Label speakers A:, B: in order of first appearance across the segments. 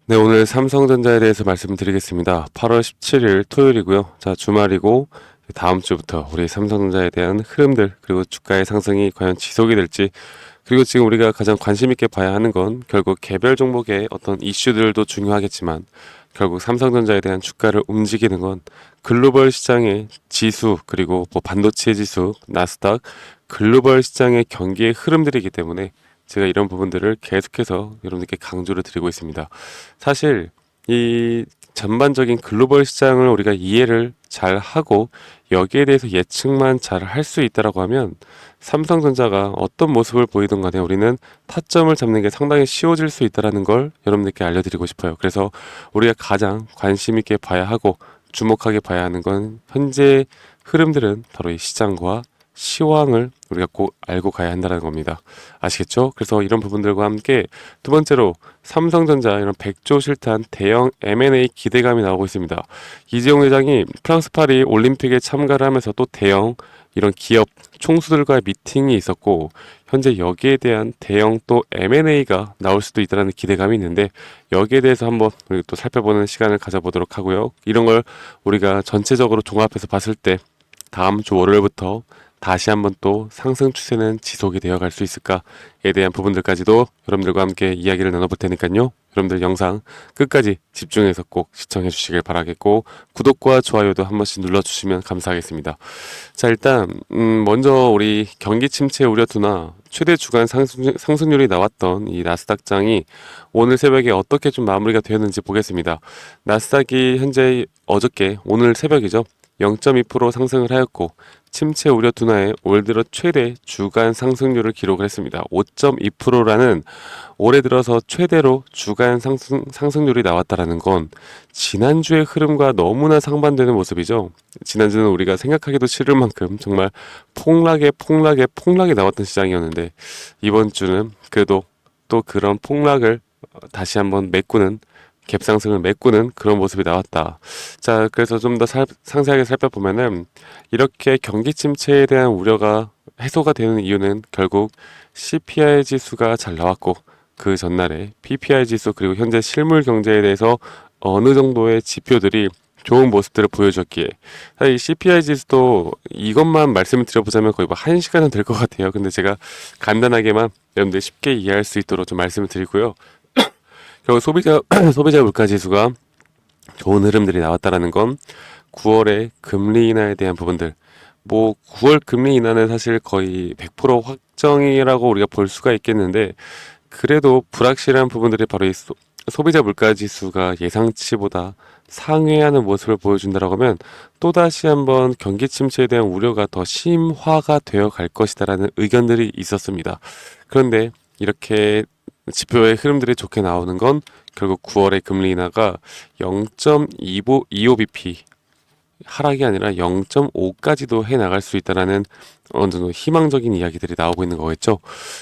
A: 네, 오늘 삼성전자에 대해서 말씀드리겠습니다. 8월 17일 토요일이고요. 자, 주말이고 다음 주부터 우리 삼성전자에 대한 흐름들 그리고 주가의 상승이 과연 지속이 될지 그리고 지금 우리가 가장 관심 있게 봐야 하는 건 결국 개별 종목의 어떤 이슈들도 중요하겠지만 결국 삼성전자에 대한 주가를 움직이는 건 글로벌 시장의 지수 그리고 뭐 반도체 지수, 나스닥, 글로벌 시장의 경기의 흐름들이기 때문에 제가 이런 부분들을 계속해서 여러분들께 강조를 드리고 있습니다. 사실 이 전반적인 글로벌 시장을 우리가 이해를 잘 하고 여기에 대해서 예측만 잘 할 수 있다라고 하면 삼성전자가 어떤 모습을 보이든 간에 우리는 타점을 잡는 게 상당히 쉬워질 수 있다라는 걸 여러분들께 알려드리고 싶어요. 그래서 우리가 가장 관심 있게 봐야 하고 주목하게 봐야 하는 건 현재 흐름들은 바로 이 시장과 시황을 우리가 꼭 알고 가야 한다는 겁니다. 아시겠죠? 그래서 이런 부분들과 함께 두 번째로 삼성전자 이런 100조 실탄 대형 M&A 기대감이 나오고 있습니다. 이재용 회장이 프랑스 파리 올림픽에 참가를 하면서 또 대형 이런 기업 총수들과의 미팅이 있었고 현재 여기에 대한 대형 또 M&A가 나올 수도 있다는 기대감이 있는데 여기에 대해서 한번 우리 또 살펴보는 시간을 가져보도록 하고요. 이런 걸 우리가 전체적으로 종합해서 봤을 때 다음 주 월요일부터 다시 한번 또 상승 추세는 지속이 되어 갈 수 있을까에 대한 부분들까지도 여러분들과 함께 이야기를 나눠볼 테니까요. 여러분들 영상 끝까지 집중해서 꼭 시청해 주시길 바라겠고 구독과 좋아요도 한 번씩 눌러주시면 감사하겠습니다. 자 일단 먼저 우리 경기 침체 우려 둔화 최대 주간 상승률이 나왔던 이 나스닥장이 오늘 새벽에 어떻게 좀 마무리가 되었는지 보겠습니다. 나스닥이 현재 어저께 오늘 새벽이죠. 0.2% 상승을 하였고 침체 우려 둔화에 올 들어 최대 주간 상승률을 기록을 했습니다. 5.2%라는 올해 들어서 최대로 주간 상승률이 나왔다라는 건 지난주의 흐름과 너무나 상반되는 모습이죠. 지난주는 우리가 생각하기도 싫을 만큼 정말 폭락에 나왔던 시장이었는데 이번 주는 그래도 또 그런 폭락을 다시 한번 메꾸는 갭상승을 메꾸는 그런 모습이 나왔다. 자, 그래서 좀 더 상세하게 살펴보면은 이렇게 경기 침체에 대한 우려가 해소가 되는 이유는 결국 CPI 지수가 잘 나왔고 그 전날에 PPI 지수 그리고 현재 실물 경제에 대해서 어느 정도의 지표들이 좋은 모습들을 보여줬기에 사실 이 CPI 지수도 이것만 말씀을 드려보자면 거의 뭐 1시간은 될 것 같아요. 근데 제가 간단하게만 여러분들 쉽게 이해할 수 있도록 좀 말씀을 드리고요. 결국 소비자 물가 지수가 좋은 흐름들이 나왔다라는 건 9월에 금리 인하에 대한 부분들 뭐 9월 금리 인하는 사실 거의 100% 확정이라고 우리가 볼 수가 있겠는데 그래도 불확실한 부분들이 바로 이 소비자 물가 지수가 예상치보다 상회하는 모습을 보여준다라고 하면 또다시 한번 경기 침체에 대한 우려가 더 심화가 되어 갈 것이다라는 의견들이 있었습니다. 그런데 이렇게 지표의 흐름들이 좋게 나오는 건 결국 9월의 금리 인하가 0.25bp 하락이 아니라 0.5까지도 해 나갈 수 있다라는 어느 정도 희망적인 이야기들이 나오고 있는 거겠죠.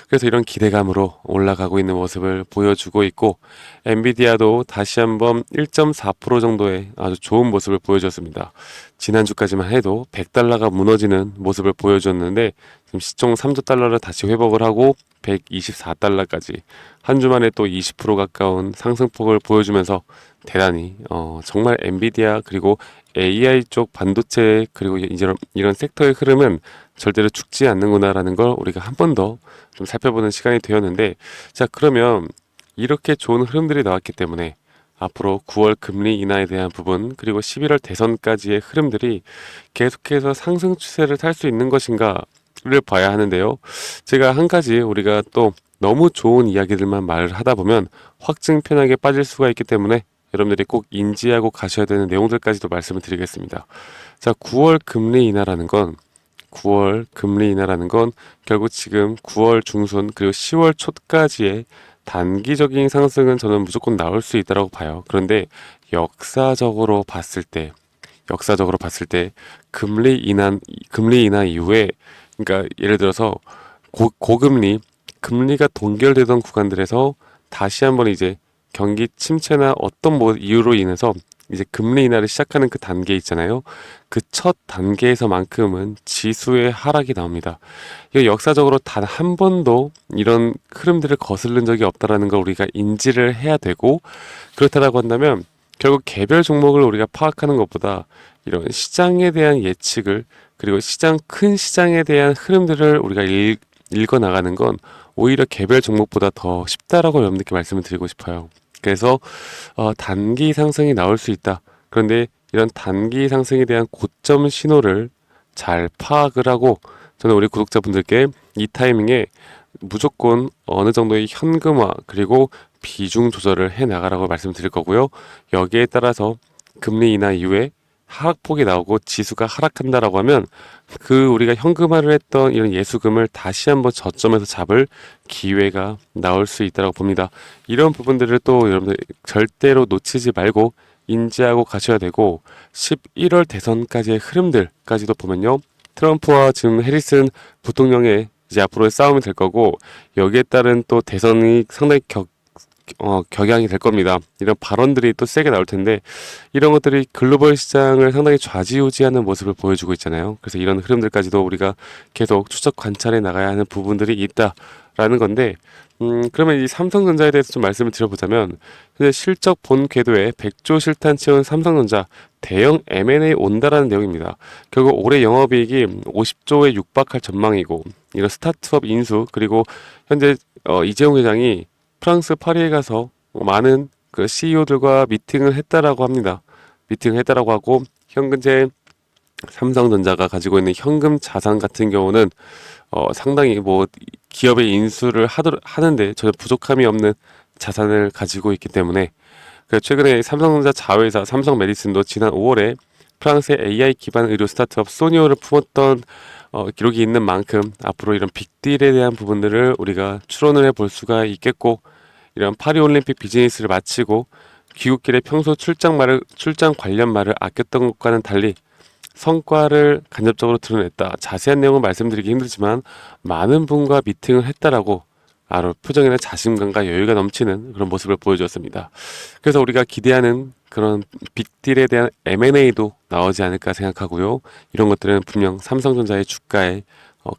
A: 그래서 이런 기대감으로 올라가고 있는 모습을 보여주고 있고 엔비디아도 다시 한번 1.4% 정도의 아주 좋은 모습을 보여줬습니다. 지난주까지만 해도 100달러가 무너지는 모습을 보여줬는데 지금 시총 3조 달러를 다시 회복을 하고 124달러까지 한 주 만에 또 20% 가까운 상승폭을 보여주면서 대단히 정말 엔비디아 그리고 AI 쪽 반도체 그리고 이런 섹터의 흐름은 절대로 죽지 않는구나라는 걸 우리가 한 번 더 좀 살펴보는 시간이 되었는데 자 그러면 이렇게 좋은 흐름들이 나왔기 때문에 앞으로 9월 금리 인하에 대한 부분 그리고 11월 대선까지의 흐름들이 계속해서 상승 추세를 탈 수 있는 것인가를 봐야 하는데요. 제가 한 가지 우리가 또 너무 좋은 이야기들만 말을 하다 보면 확증 편향에 빠질 수가 있기 때문에 여러분들이 꼭 인지하고 가셔야 되는 내용들까지도 말씀을 드리겠습니다. 자, 9월 금리 인하라는 건 결국 지금 9월 중순 그리고 10월 초까지의 단기적인 상승은 저는 무조건 나올 수 있다고 봐요. 그런데 역사적으로 봤을 때 금리 인하 이후에 그러니까 예를 들어서 고금리 금리가 동결되던 구간들에서 다시 한번 이제 경기 침체나 어떤 뭐 이유로 인해서 이제 금리 인하를 시작하는 그 단계 있잖아요. 그 첫 단계에서만큼은 지수의 하락이 나옵니다. 이거 역사적으로 단 한 번도 이런 흐름들을 거스른 적이 없다라는 걸 우리가 인지를 해야 되고, 그렇다라고 한다면 결국 개별 종목을 우리가 파악하는 것보다 이런 시장에 대한 예측을, 그리고 큰 시장에 대한 흐름들을 우리가 읽어 나가는 건 오히려 개별 종목보다 더 쉽다라고 여러분들께 말씀을 드리고 싶어요. 그래서 단기 상승이 나올 수 있다. 그런데 이런 단기 상승에 대한 고점 신호를 잘 파악을 하고, 저는 우리 구독자분들께 이 타이밍에 무조건 어느 정도의 현금화 그리고 비중 조절을 해 나가라고 말씀드릴 거고요. 여기에 따라서 금리 인하 이후에 하락폭이 나오고 지수가 하락한다라고 하면 그 우리가 현금화를 했던 이런 예수금을 다시 한번 저점에서 잡을 기회가 나올 수 있다고 봅니다. 이런 부분들을 또 여러분들 절대로 놓치지 말고 인지하고 가셔야 되고, 11월 대선까지의 흐름들까지도 보면요. 트럼프와 지금 해리슨 부통령의 이제 앞으로의 싸움이 될 거고, 여기에 따른 또 대선이 상당히 격양이 될 겁니다. 이런 발언들이 또 세게 나올 텐데, 이런 것들이 글로벌 시장을 상당히 좌지우지하는 모습을 보여주고 있잖아요. 그래서 이런 흐름들까지도 우리가 계속 추적 관찰해 나가야 하는 부분들이 있다라는 건데, 그러면 이 삼성전자에 대해서 좀 말씀을 드려보자면, 현재 실적 본 궤도에 100조 실탄 채운 삼성전자 대형 M&A 온다라는 내용입니다. 결국 올해 영업이익이 50조에 육박할 전망이고, 이런 스타트업 인수, 그리고 현재 이재용 회장이 프랑스 파리에 가서 많은 그 CEO들과 미팅을 했다라고 합니다. 미팅을 했다라고 하고, 현재 삼성전자가 가지고 있는 현금 자산 같은 경우는 상당히 뭐 기업의 인수를 하는데 전혀 부족함이 없는 자산을 가지고 있기 때문에, 최근에 삼성전자 자회사 삼성메디슨도 지난 5월에 프랑스의 AI 기반 의료 스타트업 소니오를 품었던 기록이 있는 만큼 앞으로 이런 빅딜에 대한 부분들을 우리가 추론을 해볼 수가 있겠고, 이런 파리올림픽 비즈니스를 마치고 귀국길에 평소 출장 관련 말을 아꼈던 것과는 달리 성과를 간접적으로 드러냈다. 자세한 내용은 말씀드리기 힘들지만 많은 분과 미팅을 했다라고 표정에는 자신감과 여유가 넘치는 그런 모습을 보여주었습니다. 그래서 우리가 기대하는 그런 빅딜에 대한 M&A도 나오지 않을까 생각하고요. 이런 것들은 분명 삼성전자의 주가에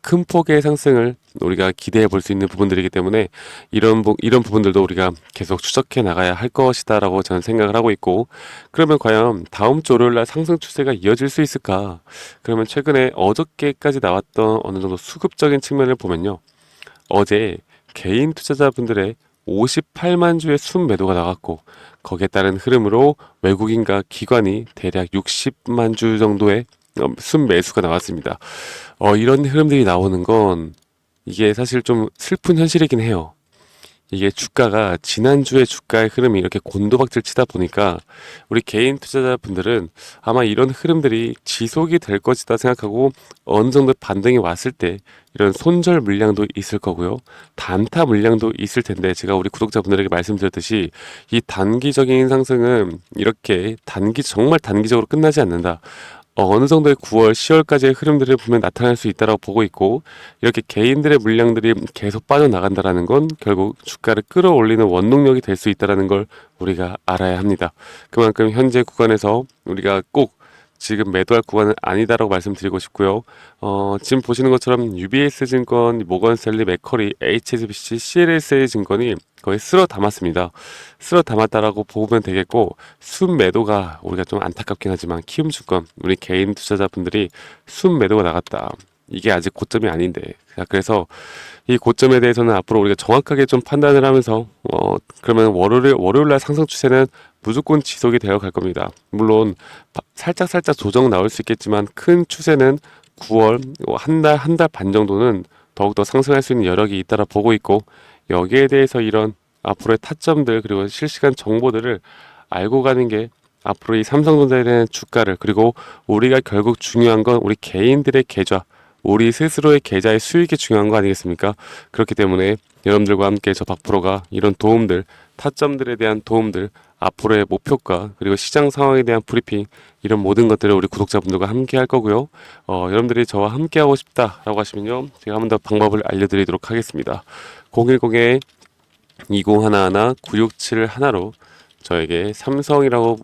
A: 큰 폭의 상승을 우리가 기대해 볼 수 있는 부분들이기 때문에 이런 부분들도 우리가 계속 추적해 나가야 할 것이다라고 저는 생각을 하고 있고, 그러면 과연 다음 주 월요일 날 상승 추세가 이어질 수 있을까? 그러면 최근에 어저께까지 나왔던 어느 정도 수급적인 측면을 보면요. 어제 개인 투자자분들의 58만 주의 순매도가 나갔고, 거기에 따른 흐름으로 외국인과 기관이 대략 60만 주 정도의 순매수가 나왔습니다. 이런 흐름들이 나오는 건 이게 사실 좀 슬픈 현실이긴 해요. 이게 주가가 지난주에 주가의 흐름이 이렇게 곤두박질 치다 보니까 우리 개인 투자자분들은 아마 이런 흐름들이 지속이 될 것이다 생각하고 어느 정도 반등이 왔을 때 이런 손절 물량도 있을 거고요. 단타 물량도 있을 텐데, 제가 우리 구독자분들에게 말씀드렸듯이 이 단기적인 상승은 이렇게 정말 단기적으로 끝나지 않는다. 어느 정도의 9월, 10월까지의 흐름들을 보면 나타날 수 있다고 보고 있고, 이렇게 개인들의 물량들이 계속 빠져나간다라는 건 결국 주가를 끌어올리는 원동력이 될 수 있다는 걸 우리가 알아야 합니다. 그만큼 현재 구간에서 우리가 꼭 지금 매도할 구간은 아니다라고 말씀드리고 싶고요. 지금 보시는 것처럼 UBS 증권, 모건스탠리, 맥커리, HSBC, CLSA 증권이 거의 쓸어 담았습니다. 쓸어 담았다라고 보면 되겠고, 순매도가 우리가 좀 안타깝긴 하지만 키움증권, 우리 개인 투자자분들이 순매도가 나갔다. 이게 아직 고점이 아닌데. 그래서 이 고점에 대해서는 앞으로 우리가 정확하게 좀 판단을 하면서 그러면 월요일 날 상승 추세는 무조건 지속이 되어 갈 겁니다. 물론 살짝 조정 나올 수 있겠지만 큰 추세는 9월 한 달 반 정도는 더욱더 상승할 수 있는 여력이 있다라 보고 있고, 여기에 대해서 이런 앞으로의 타점들 그리고 실시간 정보들을 알고 가는 게 앞으로 이 삼성전자에 대한 주가를, 그리고 우리가 결국 중요한 건 우리 개인들의 계좌, 우리 스스로의 계좌의 수익이 중요한 거 아니겠습니까? 그렇기 때문에 여러분들과 함께 저 박프로가 이런 도움들, 타점들에 대한 도움들, 앞으로의 목표가, 그리고 시장 상황에 대한 브리핑, 이런 모든 것들을 우리 구독자분들과 함께 할 거고요. 여러분들이 저와 함께 하고 싶다라고 하시면요, 제가 한 번 더 방법을 알려드리도록 하겠습니다. 010-2011-9671로 저에게 삼성이라고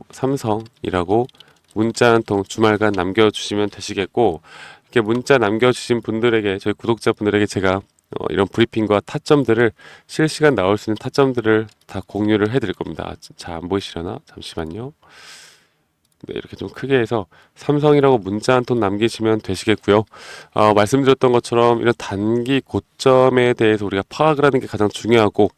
A: 문자 한 통 주말간 남겨주시면 되시겠고, 이렇게 문자 남겨주신 분들에게, 저희 구독자분들에게 제가 이런 브리핑과 타점들을 실시간 나올 수 있는 타점들을 다 공유를 해드릴 겁니다. 잘 안 보이시려나? 잠시만요. 네, 이렇게 좀 크게 해서 삼성이라고 문자 한 통 남기시면 되시겠고요. 말씀드렸던 것처럼 이런 단기 고점에 대해서 우리가 파악을 하는 게 가장 중요하고,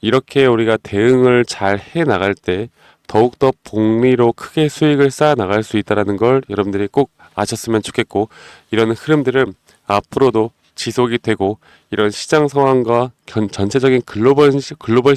A: 이렇게 우리가 대응을 잘 해 나갈 때 더욱더 복리로 크게 수익을 쌓아 나갈 수 있다는 걸 여러분들이 꼭 아셨으면 좋겠고, 이런 흐름들은 앞으로도 지속이 되고, 이런 시장 상황과 전체적인 글로벌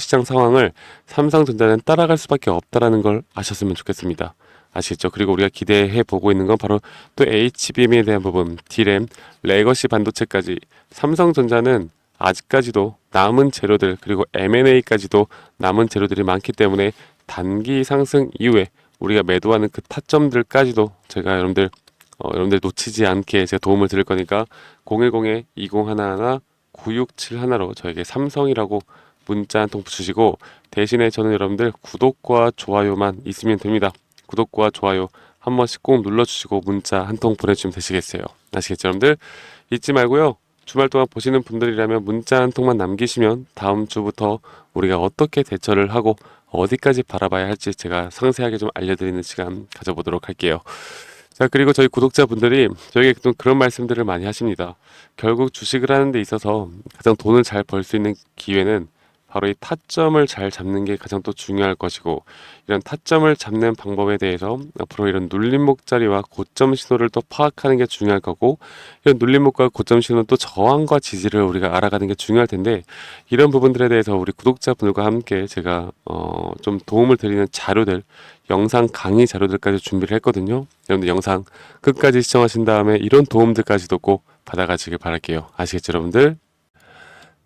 A: 시장 상황을 삼성전자는 따라갈 수밖에 없다는 걸 아셨으면 좋겠습니다. 아시겠죠? 그리고 우리가 기대해 보고 있는 건 바로 또 HBM에 대한 부분, D램, 레거시 반도체까지. 삼성전자는 아직까지도 남은 재료들, 그리고 M&A까지도 남은 재료들이 많기 때문에 단기 상승 이후에 우리가 매도하는 그 타점들까지도 제가 여러분들 놓치지 않게 제가 도움을 드릴 거니까 010-2011-9671로 저에게 삼성이라고 문자 한 통 주시고, 대신에 저는 여러분들 구독과 좋아요만 있으면 됩니다. 구독과 좋아요 한 번씩 꼭 눌러주시고 문자 한 통 보내주시면 되시겠어요. 아시겠죠, 여러분들? 잊지 말고요. 주말 동안 보시는 분들이라면 문자 한 통만 남기시면 다음 주부터 우리가 어떻게 대처를 하고 어디까지 바라봐야 할지 제가 상세하게 좀 알려드리는 시간 가져보도록 할게요. 자, 그리고 저희 구독자분들이 저에게 좀 그런 말씀들을 많이 하십니다. 결국 주식을 하는 데 있어서 가장 돈을 잘 벌 수 있는 기회는 바로 이 타점을 잘 잡는 게 가장 또 중요할 것이고, 이런 타점을 잡는 방법에 대해서 앞으로 이런 눌림목 자리와 고점 신호를 또 파악하는 게 중요할 거고, 이런 눌림목과 고점 신호는 또 저항과 지지를 우리가 알아가는 게 중요할 텐데, 이런 부분들에 대해서 우리 구독자분들과 함께 제가 좀 도움을 드리는 자료들, 영상 강의 자료들까지 준비를 했거든요. 여러분들 영상 끝까지 시청하신 다음에 이런 도움들까지도 꼭 받아가시길 바랄게요. 아시겠죠, 여러분들?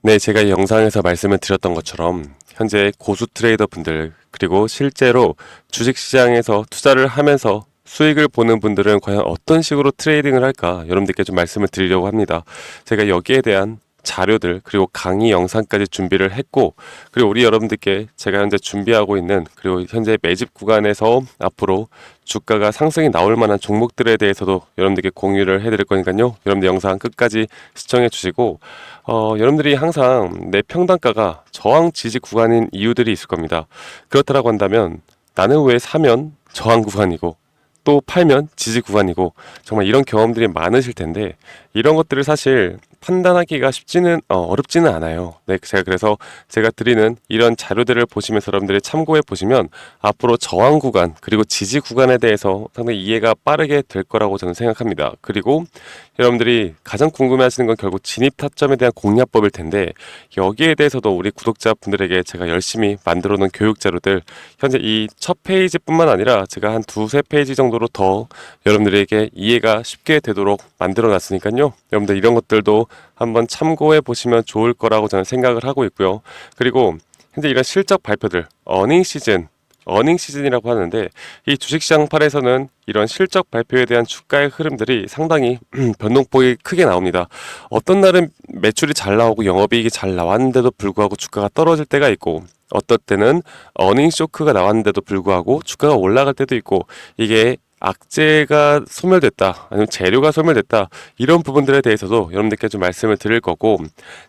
A: 네, 제가 영상에서 말씀을 드렸던 것처럼 현재 고수 트레이더 분들, 그리고 실제로 주식시장에서 투자를 하면서 수익을 보는 분들은 과연 어떤 식으로 트레이딩을 할까 여러분들께 좀 말씀을 드리려고 합니다. 제가 여기에 대한 자료들, 그리고 강의 영상까지 준비를 했고, 그리고 우리 여러분들께 제가 현재 준비하고 있는, 그리고 현재 매집 구간에서 앞으로 주가가 상승이 나올 만한 종목들에 대해서도 여러분들께 공유를 해드릴 거니까요. 여러분들 영상 끝까지 시청해 주시고, 여러분들이 항상 내 평단가가 저항 지지 구간인 이유들이 있을 겁니다. 그렇다고 한다면 나는 왜 사면 저항 구간이고 또 팔면 지지 구간이고, 정말 이런 경험들이 많으실 텐데, 이런 것들을 사실 판단하기가 어렵지는 않아요. 네, 그래서 제가 드리는 이런 자료들을 보시면서 여러분들이 참고해 보시면 앞으로 저항 구간, 그리고 지지 구간에 대해서 상당히 이해가 빠르게 될 거라고 저는 생각합니다. 그리고 여러분들이 가장 궁금해 하시는 건 결국 진입 타점에 대한 공략법일 텐데, 여기에 대해서도 우리 구독자분들에게 제가 열심히 만들어 놓은 교육 자료들, 현재 이 첫 페이지뿐만 아니라 제가 한 두세 페이지 정도로 더 여러분들에게 이해가 쉽게 되도록 만들어 놨으니까요. 여러분들 이런 것들도 한번 참고해 보시면 좋을 거라고 저는 생각을 하고 있고요. 그리고 현재 이런 실적 발표들, 어닝 시즌이라고 하는데, 이 주식시장 팔에서는 이런 실적 발표에 대한 주가의 흐름들이 상당히 변동폭이 크게 나옵니다. 어떤 날은 매출이 잘 나오고 영업이익이 잘 나왔는데도 불구하고 주가가 떨어질 때가 있고, 어떨 때는 어닝 쇼크가 나왔는데도 불구하고 주가가 올라갈 때도 있고, 이게 악재가 소멸됐다, 아니면 재료가 소멸됐다, 이런 부분들에 대해서도 여러분들께 좀 말씀을 드릴 거고,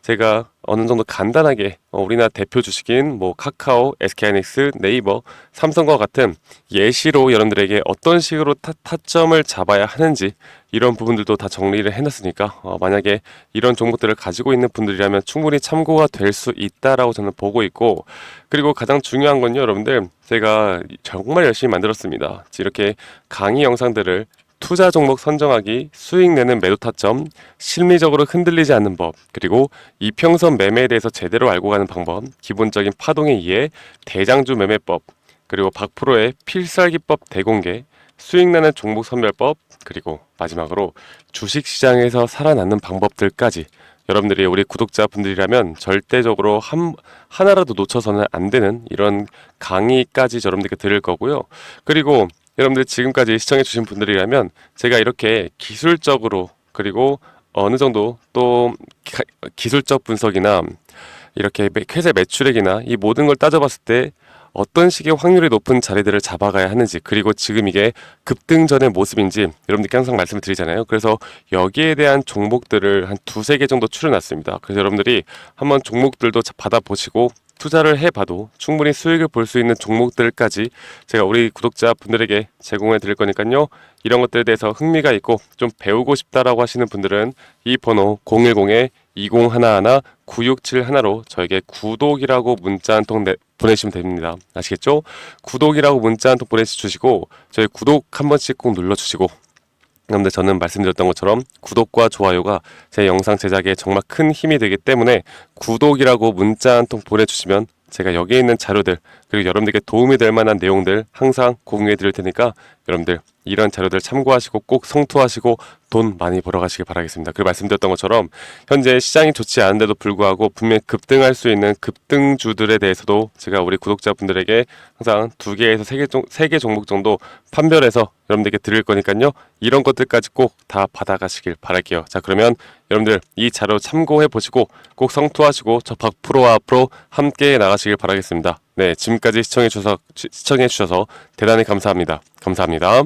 A: 제가 어느 정도 간단하게 우리나라 대표 주식인 뭐 카카오, SK하이닉스, 네이버, 삼성과 같은 예시로 여러분들에게 어떤 식으로 타점을 잡아야 하는지, 이런 부분들도 다 정리를 해놨으니까 만약에 이런 종목들을 가지고 있는 분들이라면 충분히 참고가 될 수 있다라고 저는 보고 있고, 그리고 가장 중요한 건요, 여러분들, 제가 정말 열심히 만들었습니다. 이렇게 강의 영상들을 투자 종목 선정하기, 수익 내는 매도 타점, 심리적으로 흔들리지 않는 법, 그리고 이평선 매매에 대해서 제대로 알고 가는 방법, 기본적인 파동의 이해, 대장주 매매법, 그리고 박프로의 필살기법 대공개, 수익 내는 종목 선별법, 그리고 마지막으로 주식시장에서 살아남는 방법들까지, 여러분들이 우리 구독자분들이라면 절대적으로 하나라도 놓쳐서는 안 되는 이런 강의까지 여러분들께 드릴 거고요. 그리고 여러분들 지금까지 시청해주신 분들이라면 제가 이렇게 기술적으로, 그리고 어느 정도 또 기술적 분석이나 이렇게 회사 매출액이나 이 모든 걸 따져봤을 때 어떤 식의 확률이 높은 자리들을 잡아가야 하는지, 그리고 지금 이게 급등 전의 모습인지 여러분들께 항상 말씀을 드리잖아요. 그래서 여기에 대한 종목들을 한 두세 개 정도 추려놨습니다. 그래서 여러분들이 한번 종목들도 받아보시고 투자를 해봐도 충분히 수익을 볼 수 있는 종목들까지 제가 우리 구독자분들에게 제공해 드릴 거니까요. 이런 것들에 대해서 흥미가 있고 좀 배우고 싶다라고 하시는 분들은 이 번호 010-2011-9671로 저에게 구독이라고 문자 한 통 보내시면 됩니다. 아시겠죠? 구독이라고 문자 한 통 보내주시고 저희 구독 한 번씩 꼭 눌러주시고, 그런데 저는 말씀드렸던 것처럼 구독과 좋아요가 제 영상 제작에 정말 큰 힘이 되기 때문에 구독이라고 문자 한 통 보내주시면 제가 여기에 있는 자료들, 그리고 여러분들께 도움이 될 만한 내용들 항상 공유해 드릴 테니까 여러분들 이런 자료들 참고하시고 꼭 성투하시고 돈 많이 벌어가시길 바라겠습니다. 그리고 말씀드렸던 것처럼 현재 시장이 좋지 않은데도 불구하고 분명히 급등할 수 있는 급등주들에 대해서도 제가 우리 구독자분들에게 항상 2개에서 3개 종목 정도 판별해서 여러분들께 드릴 거니까요. 이런 것들까지 꼭 다 받아가시길 바랄게요. 자, 그러면 여러분들 이 자료 참고해 보시고 꼭 성투하시고 저 박프로와 앞으로 함께 나가시길 바라겠습니다. 네, 지금까지 시청해 주셔서 대단히 감사합니다. 감사합니다.